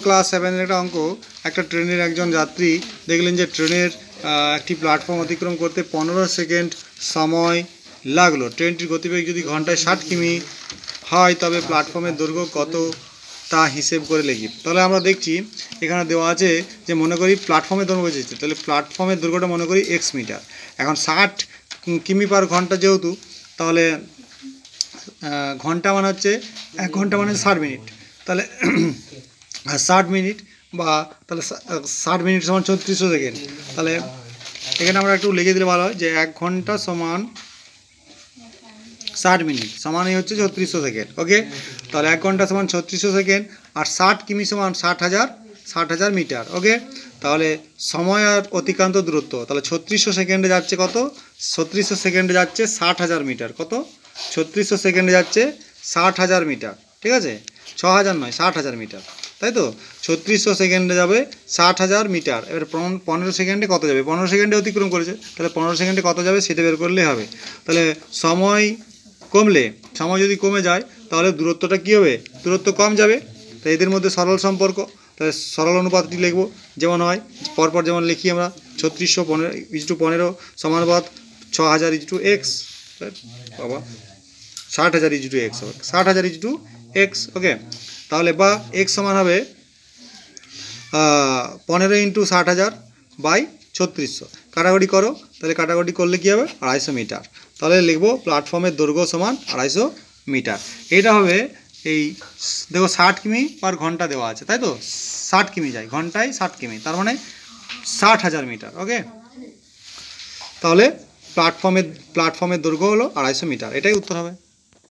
Class 7 একটা অঙ্ক। একটা ট্রেনের একজন যাত্রী দেখলেন যে ট্রেনের একটি প্ল্যাটফর্ম অতিক্রম করতে 15 সেকেন্ড সময় লাগলো। ট্রেনটির গতিবেগ যদি ঘন্টায় 60 কিমি হয় তবে প্ল্যাটফর্মের দৈর্ঘ্য কত তা হিসেব করে লিখি। তাহলে আমরা দেখছি এখানে দেওয়া আছে যে মনে করি প্ল্যাটফর্মের দৈর্ঘ্য বুঝেছি, তাহলে প্ল্যাটফর্মের দৈর্ঘ্যটা মনে করি x মিটার। এখন 60 কিমি পার ঘন্টা যেহেতু, তাহলে ঘন্টা মানে হচ্ছে 1 ঘন্টা মানে 60 মিনিট, তাহলে 60 মিনিট বা তাহলে 60 মিনিট সমান 3600 সেকেন্ড। তাহলে এখানে আমরা একটু লিখে দিলে ভালো হয় যে 1 ঘন্টা সমান 60 মিনিট সমানই হচ্ছে 3600 সেকেন্ড। ওকে, তাহলে 1 ঘন্টা সমান 3600 সেকেন্ড আর 60 কিমি সমান 60,000 মিটার। ওকে, তাহলে সময় আর অতিক্রান্ত দূরত্ব, তাহলে 3600 সেকেন্ডে যাচ্ছে কত? 3600 সেকেন্ডে যাচ্ছে 60,000 মিটার। কত? 3600 সেকেন্ডে যাচ্ছে 60,000 মিটার। ঠিক আছে, 6000 নয়, 60,000 মিটার, তাই তো? 3600 সেকেন্ডে যাবে 60,000 মিটার। এবার 15 সেকেন্ডে কত যাবে? 15 সেকেন্ডে অতিক্রম করেছে, তাহলে 15 সেকেন্ডে কত যাবে সেটা বের করলেই হবে। তাহলে সময় কমলে, সময় যদি কমে যায় তাহলে দূরত্বটা কী হবে? দূরত্ব কম যাবে। তো এদের মধ্যে সরল সম্পর্ক, তাহলে সরল অনুপাতটি লিখব যেমন হয় পরপর, যেমন লিখি আমরা 3600 সমানুপাত 6000 ইজটু এক্স, বাবা 60,000 ইজটু এক্স হবে, 60,000 ইজটু এক্স। ওকে, তাহলে বা এক্স সমান হবে 15 ইন্টু 60,000 বাই 3600। কাটাকাটি করো, তাহলে কাটাকাটি করলে কী হবে? 250 মিটার। তাহলে লিখবো প্ল্যাটফর্মের দৈর্ঘ্য সমান 250 মিটার। এটা হবে এই দেখো 60 কিমি পার ঘন্টা দেওয়া আছে, তাই তো? 60 কিমি যায় ঘন্টায়, 60 কিমি, তার মানে 60,000 মিটার। ওকে, তাহলে প্ল্যাটফর্মের দৈর্ঘ্য হলো 250 মিটার, এটাই উত্তর হবে।